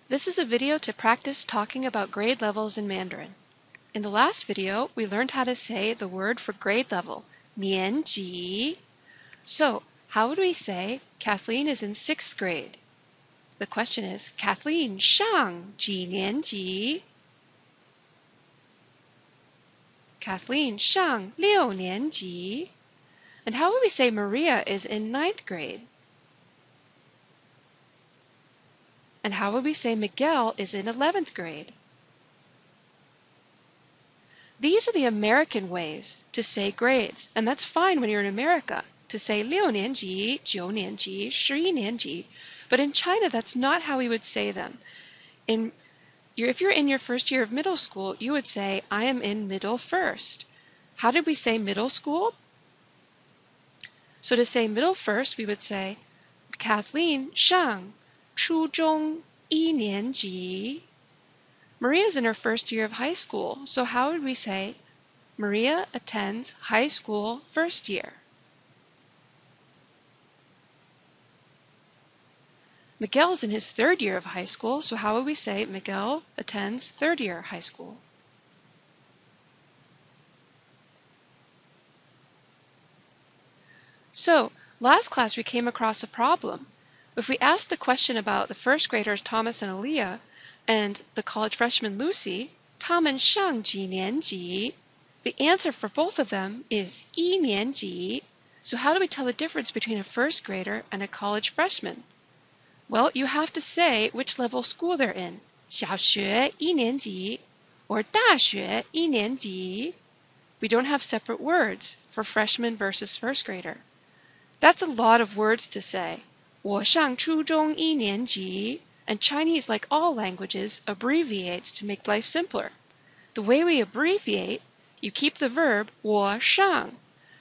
This is a video to practice talking about grade levels in Mandarin. In the last video, we learned how to say the word for grade level, 年级. So, how would we say Kathleen is in 6th grade? The question is, Kathleen 上几年级? Kathleen 上6年级. And how would we say Maria is in 9th grade? And how would we say Miguel is in 11th grade? These are the American ways to say grades, and that's fine when you're in America, to say 6年级, 9年级, 11年级. But in China, that's not how we would say them. If you're in your first year of middle school, you would say, I am in middle first. How did we say middle school? So to say middle first, we would say, Kathleen 上初中一年级. Maria's in her first year of high school, so how would we say Maria attends high school first year? Miguel's in his 3rd year of high school, so how would we say Miguel attends 3rd year high school? So, last class we came across a problem. If we asked the question about the first graders Thomas and Aaliyah and the college freshman Lucy, 他们上几年级? The answer for both of them is 一年级. So how do we tell the difference between a first grader and a college freshman? Well, you have to say which level of school they're in. 小学一年级 or 大学一年级. We don't have separate words for freshman versus first grader. That's a lot of words to say. 我上初中一年级. And Chinese, like all languages, abbreviates to make life simpler. The way we abbreviate, you keep the verb 我上,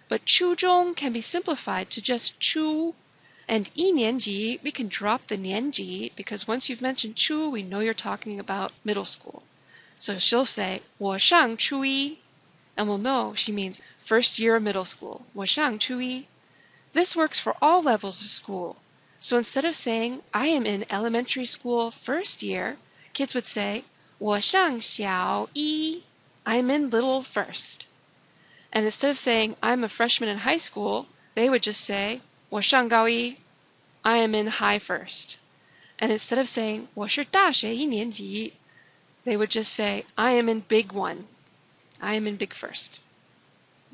but 初中 can be simplified to just 初, and 一年级 we can drop the 年级because once you've mentioned 初, we know you're talking about middle school. So she'll say 我上初一, and we'll know she means first year of middle school. 我上初一. This works for all levels of school. So instead of saying, I am in elementary school first year, kids would say, 我上小一. I'm in little first. And instead of saying, I'm a freshman in high school, they would just say, 我上高一. I am in high first. And instead of saying, 我是大学一年级, they would just say, I am in big one. I am in big first.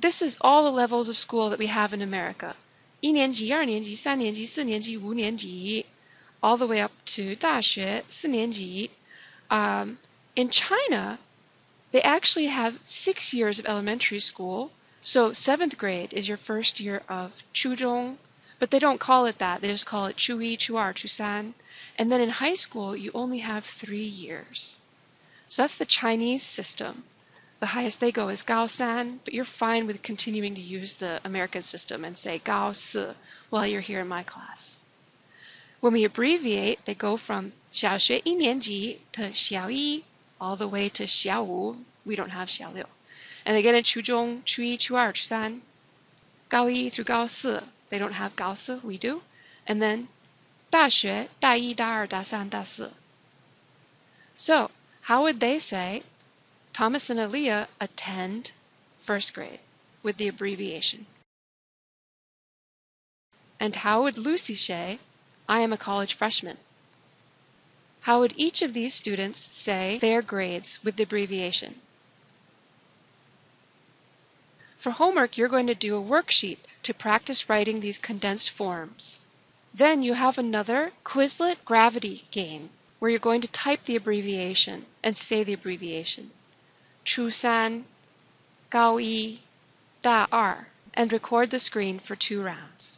This is all the levels of school that we have in America. 一年级, 二年级, 三年级, 四年级, 五年级, all the way up to 大学, 四年级. In China, they actually have 6 years of elementary school, so 7th grade is your first year of 初中, but they don't call it that, they just call it 初一, 初二, 初三, and then in high school you only have 3 years. So that's the Chinese system. The highest they go is 高三, but you're fine with continuing to use the American system and say 高四 while you're here in my class. When we abbreviate, they go from 小学一年级 to 小一 all the way to 小五. We don't have 小六. And they get in 初中, 初一, 初二, 初三. 高一 through 高四, they don't have 高四, we do. And then 大学, 大一, 大二, 大三, 大四. So, how would they say Thomas and Aaliyah attend first grade with the abbreviation? And how would Lucy say, I am a college freshman? How would each of these students say their grades with the abbreviation? For homework, you're going to do a worksheet to practice writing these condensed forms. Then you have another Quizlet gravity game where you're going to type the abbreviation and say the abbreviation. 初三, 高一, 大二, and record the screen for 2 rounds.